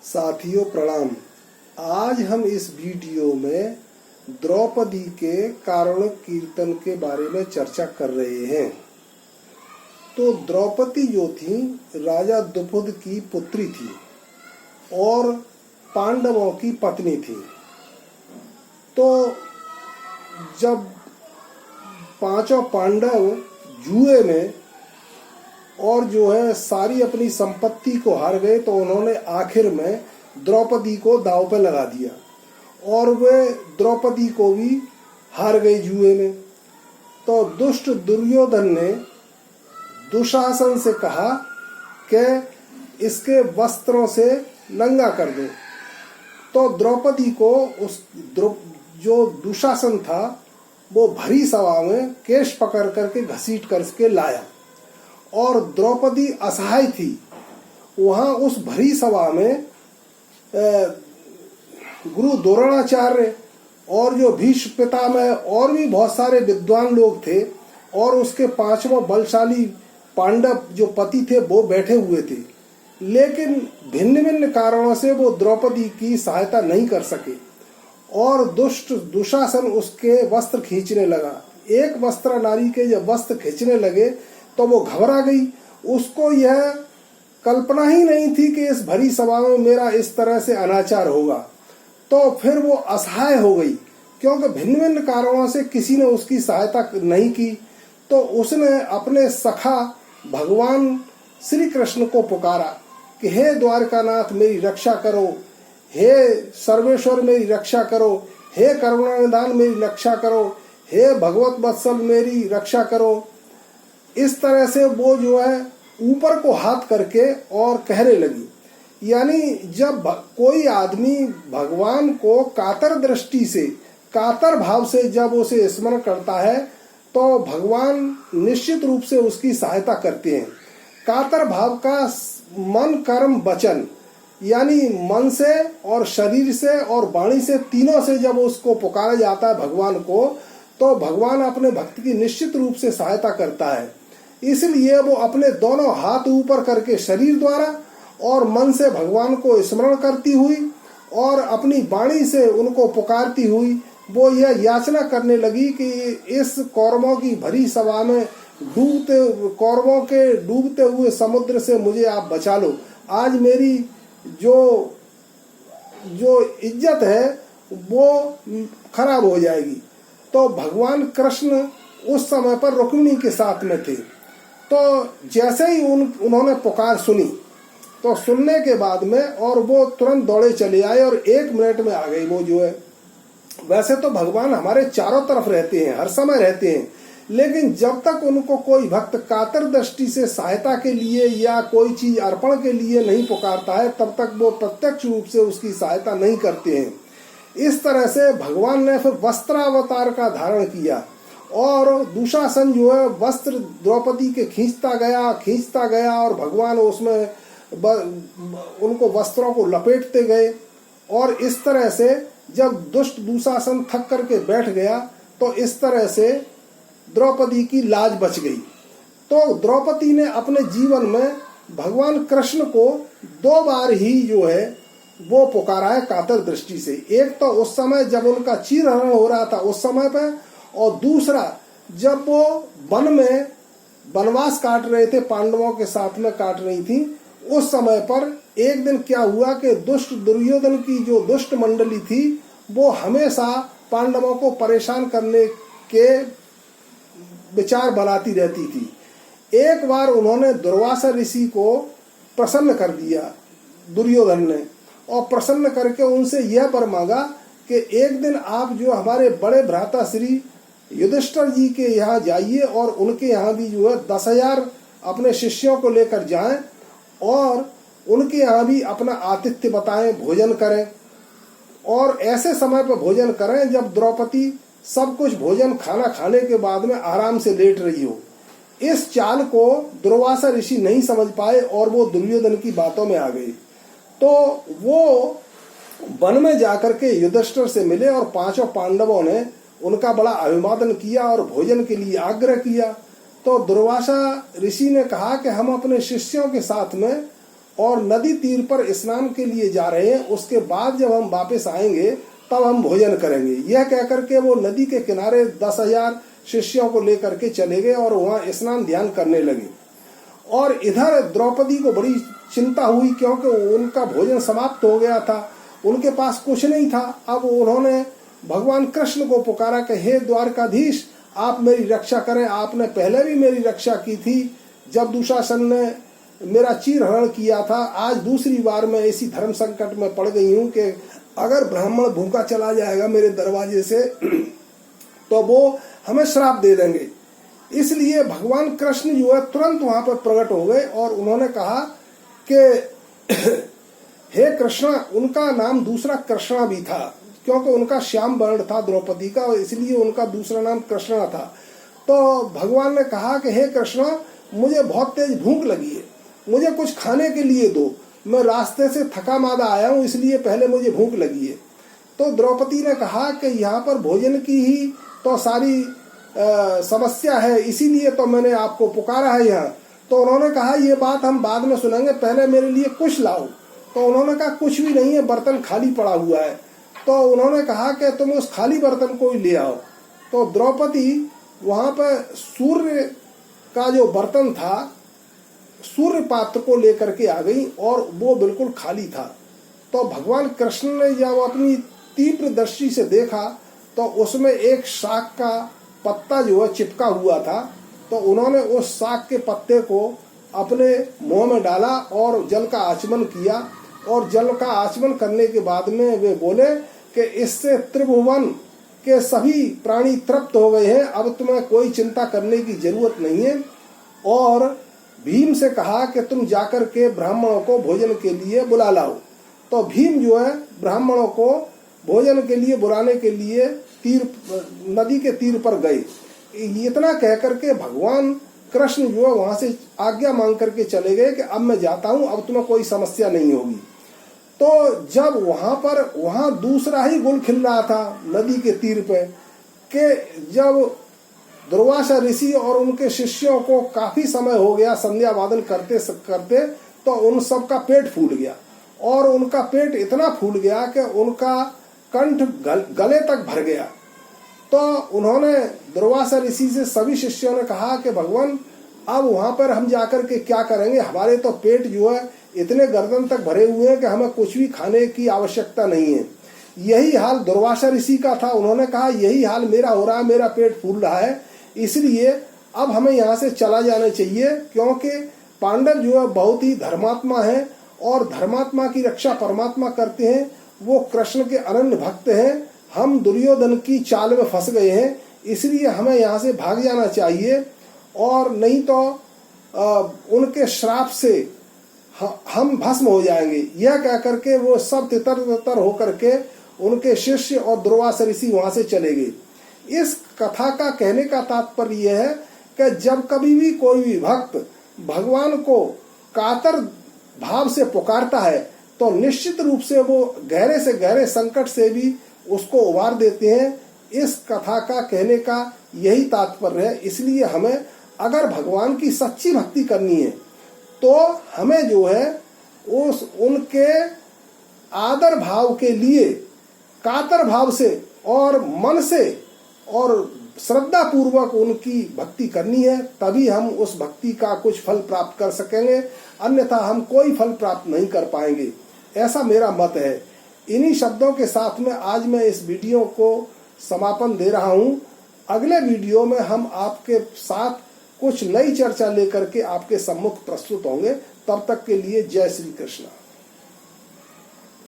साथियों प्रणाम। आज हम इस वीडियो में द्रौपदी के कारण कीर्तन के बारे में चर्चा कर रहे हैं। तो द्रौपदी जो थी राजा द्रुपद की पुत्री थी और पांडवों की पत्नी थी। तो जब पांचों पांडव जुए में और जो है सारी अपनी संपत्ति को हार गए, तो उन्होंने आखिर में द्रौपदी को दांव पे लगा दिया और वे द्रौपदी को भी हार गए जुए में। तो दुष्ट दुर्योधन ने दुशासन से कहा कि इसके वस्त्रों से नंगा कर दो। तो द्रौपदी को जो दुशासन था वो भरी सभा में केश पकड़ करके घसीट करके लाया और द्रौपदी असहाय थी। वहां उस भरी सभा में गुरु द्रोणाचार्य और जो भीष्म पितामह और भी बहुत सारे विद्वान लोग थे और उसके पांचवा बलशाली पांडव जो पति थे वो बैठे हुए थे, लेकिन भिन्न भिन्न कारणों से वो द्रौपदी की सहायता नहीं कर सके और दुष्ट दुशासन उसके वस्त्र खींचने लगा। एक वस्त्र नारी के जब वस्त्र खींचने लगे तो वो घबरा गई। उसको यह कल्पना ही नहीं थी कि इस भरी सभा में मेरा इस तरह से अनाचार होगा। तो फिर वो असहाय हो गई क्योंकि भिन्न भिन्न कारणों से किसी ने उसकी सहायता नहीं की। तो उसने अपने सखा भगवान श्री कृष्ण को पुकारा कि हे द्वारकानाथ मेरी रक्षा करो, हे सर्वेश्वर मेरी रक्षा करो, हे करुणानिधान मेरी रक्षा करो, हे भगवत वत्सल मेरी रक्षा करो। इस तरह से वो जो है ऊपर को हाथ करके और कहने लगी। यानी जब कोई आदमी भगवान को कातर दृष्टि से, कातर भाव से जब उसे स्मरण करता है तो भगवान निश्चित रूप से उसकी सहायता करते हैं। कातर भाव का मन कर्म वचन, यानी मन से और शरीर से और वाणी से, तीनों से जब उसको पुकारा जाता है भगवान को, तो भगवान अपने भक्त की निश्चित रूप से सहायता करता है। इसलिए वो अपने दोनों हाथ ऊपर करके शरीर द्वारा और मन से भगवान को स्मरण करती हुई और अपनी वाणी से उनको पुकारती हुई वो यह याचना करने लगी कि इस कौरवों की भरी सभा में कौरवों के डूबते हुए समुद्र से मुझे आप बचा लो। आज मेरी जो इज्जत है वो खराब हो जाएगी। तो भगवान कृष्ण उस समय पर रुक्मिणी के साथ में थे। तो जैसे ही उन्होंने पुकार सुनी तो सुनने के बाद में और वो तुरंत दौड़े चले आए और 1 मिनट में आ गई। वो जो है वैसे तो भगवान हमारे चारों तरफ रहते हैं, हर समय रहते हैं, लेकिन जब तक उनको कोई भक्त कातर दृष्टि से सहायता के लिए या कोई चीज अर्पण के लिए नहीं पुकारता है तब तक वो प्रत्यक्ष रूप से उसकी सहायता नहीं करते हैं। इस तरह से भगवान ने फिर वस्त्रावतार का धारण किया और दुशासन जो है वस्त्र द्रौपदी के खींचता गया और भगवान उसमें उनको वस्त्रों को लपेटते गए। और इस तरह से जब दुष्ट दुशासन थक करके बैठ गया तो इस तरह से द्रौपदी की लाज बच गई। तो द्रौपदी ने अपने जीवन में भगवान कृष्ण को 2 बार ही जो है वो पुकारा है कातर दृष्टि से। एक तो उस समय जब उनका चीरहरण हो रहा था उस समय पे, और दूसरा जब वो वन में वनवास काट रहे थे, पांडवों के साथ में काट रही थी, उस समय पर एक दिन क्या हुआ कि दुष्ट दुर्योधन की जो दुष्ट मंडली थी वो हमेशा पांडवों को परेशान करने के विचार बनाती रहती थी। एक बार उन्होंने दुर्वासा ऋषि को प्रसन्न कर दिया दुर्योधन ने, और प्रसन्न करके उनसे यह वर मांगा कि एक दिन आप जो हमारे बड़े भ्राता श्री युधिष्ठिर जी के यहाँ जाइए और उनके यहाँ भी जो है 10,000 अपने शिष्यों को लेकर जाएं और उनके यहाँ भी अपना आतिथ्य बताएं, भोजन करें। और ऐसे समय पर भोजन करें जब द्रौपदी सब कुछ भोजन खाना खाने के बाद में आराम से लेट रही हो। इस चाल को दुर्वासा ऋषि नहीं समझ पाए और वो दुर्योधन की बातों में आ गए। तो वो वन में जाकर के युधिष्ठिर से मिले और पांचों पांडवों ने उनका बड़ा अभिवादन किया और भोजन के लिए आग्रह किया। तो दुर्वासा ऋषि ने कहा कि हम अपने शिष्यों के साथ में और नदी तीर पर स्नान के लिए जा रहे हैं, उसके बाद जब हम वापस आएंगे तब हम भोजन करेंगे। यह कहकर के वो नदी के किनारे 10,000 शिष्यों को लेकर के चले गए और वहां स्नान ध्यान करने लगे। और इधर द्रौपदी को बड़ी चिंता हुई, क्योंकि उनका भोजन समाप्त हो गया था, उनके पास कुछ नहीं था। अब उन्होंने भगवान कृष्ण को पुकारा कि हे द्वारकाधीश, आप मेरी रक्षा करें। आपने पहले भी मेरी रक्षा की थी जब दुशासन ने मेरा चीरहरण किया था। आज दूसरी बार मैं ऐसी धर्म संकट में पड़ गई हूँ कि अगर ब्राह्मण भूखा चला जाएगा मेरे दरवाजे से तो वो हमें श्राप दे देंगे। इसलिए भगवान कृष्ण जो है तुरंत वहां पर प्रकट हो गए और उन्होंने कहा कि हे कृष्णा, उनका नाम दूसरा कृष्णा भी था, क्योंकि उनका श्याम वर्ण था द्रौपदी का, इसलिए उनका दूसरा नाम कृष्णा था। तो भगवान ने कहा कि हे कृष्णा, मुझे बहुत तेज भूख लगी है, मुझे कुछ खाने के लिए दो। मैं रास्ते से थका मादा आया हूँ, इसलिए पहले मुझे भूख लगी है। तो द्रौपदी ने कहा कि यहाँ पर भोजन की ही तो सारी समस्या है, इसीलिए तो मैंने आपको पुकारा है यहाँ। तो उन्होंने कहा ये बात हम बाद में सुनेंगे, पहले मेरे लिए कुछ लाओ। तो उन्होंने कहा कुछ भी नहीं है, बर्तन खाली पड़ा हुआ है। तो उन्होंने कहा कि तुम उस खाली बर्तन को ही ले आओ। तो द्रौपदी वहां पर सूर्य का जो बर्तन था, सूर्य पात्र को लेकर के आ गई और वो बिल्कुल खाली था। तो भगवान कृष्ण ने जब अपनी तीव्र दृष्टि से देखा तो उसमें एक शाक का पत्ता जो है चिपका हुआ था। तो उन्होंने उस शाक के पत्ते को अपने मुंह में डाला और जल का आचमन किया। और जल का आचमन करने के बाद में वे बोले कि इससे त्रिभुवन के सभी प्राणी तृप्त हो गए हैं, अब तुम्हें कोई चिंता करने की जरूरत नहीं है। और भीम से कहा कि तुम जाकर के ब्राह्मणों को भोजन के लिए बुला लाओ। तो भीम जो है ब्राह्मणों को भोजन के लिए बुलाने के लिए नदी के तीर पर गए। इतना कहकर के भगवान कृष्ण जो है वहां से आज्ञा मांग करके चले गए कि अब मैं जाता हूं, अब तुम्हें कोई समस्या नहीं होगी। तो जब वहां दूसरा ही गुल खिल रहा था नदी के तीर पे, कि जब दुर्वासा ऋषि और उनके शिष्यों को काफी समय हो गया संध्या वादन करते करते, तो उन सब का पेट फूल गया। और उनका पेट इतना फूल गया कि उनका कंठ गले तक भर गया। तो उन्होंने दुर्वासा ऋषि से सभी शिष्यों ने कहा कि भगवान, अब वहां पर हम जाकर के क्या करेंगे, हमारे तो पेट जो है इतने गर्दन तक भरे हुए हैं कि हमें कुछ भी खाने की आवश्यकता नहीं है। यही हाल दुर्वासा ऋषि का था। उन्होंने कहा यही हाल मेरा हो रहा है, मेरा पेट फूल रहा है, इसलिए अब हमें यहाँ से चला जाना चाहिए, क्योंकि पांडव जो है बहुत ही धर्मात्मा है और धर्मात्मा की रक्षा परमात्मा करते हैं। वो कृष्ण के अनन्य भक्त हैं, हम दुर्योधन की चाल में फंस गए हैं, इसलिए हमें यहाँ से भाग जाना चाहिए, और नहीं तो उनके श्राप से हम भस्म हो जाएंगे। यह कह करके वो सब तितर तितर होकर के उनके शिष्य और दुर्वासा ऋषि वहां से चले गए। इस कथा का कहने का तात्पर्य यह है कि जब कभी भी कोई भी भक्त भगवान को कातर भाव से पुकारता है तो निश्चित रूप से वो गहरे से गहरे संकट से भी उसको उबार देते हैं। इस कथा का कहने का यही तात्पर्य है। इसलिए हमें अगर भगवान की सच्ची भक्ति करनी है तो हमें जो है उनके आदर भाव के लिए कातर भाव से और मन से और श्रद्धा पूर्वक उनकी भक्ति करनी है, तभी हम उस भक्ति का कुछ फल प्राप्त कर सकेंगे, अन्यथा हम कोई फल प्राप्त नहीं कर पाएंगे। ऐसा मेरा मत है। इन्हीं शब्दों के साथ में आज मैं इस वीडियो को समापन दे रहा हूं। अगले वीडियो में हम आपके साथ कुछ नई चर्चा लेकर के आपके सम्मुख प्रस्तुत होंगे। तब तक के लिए जय श्री कृष्ण।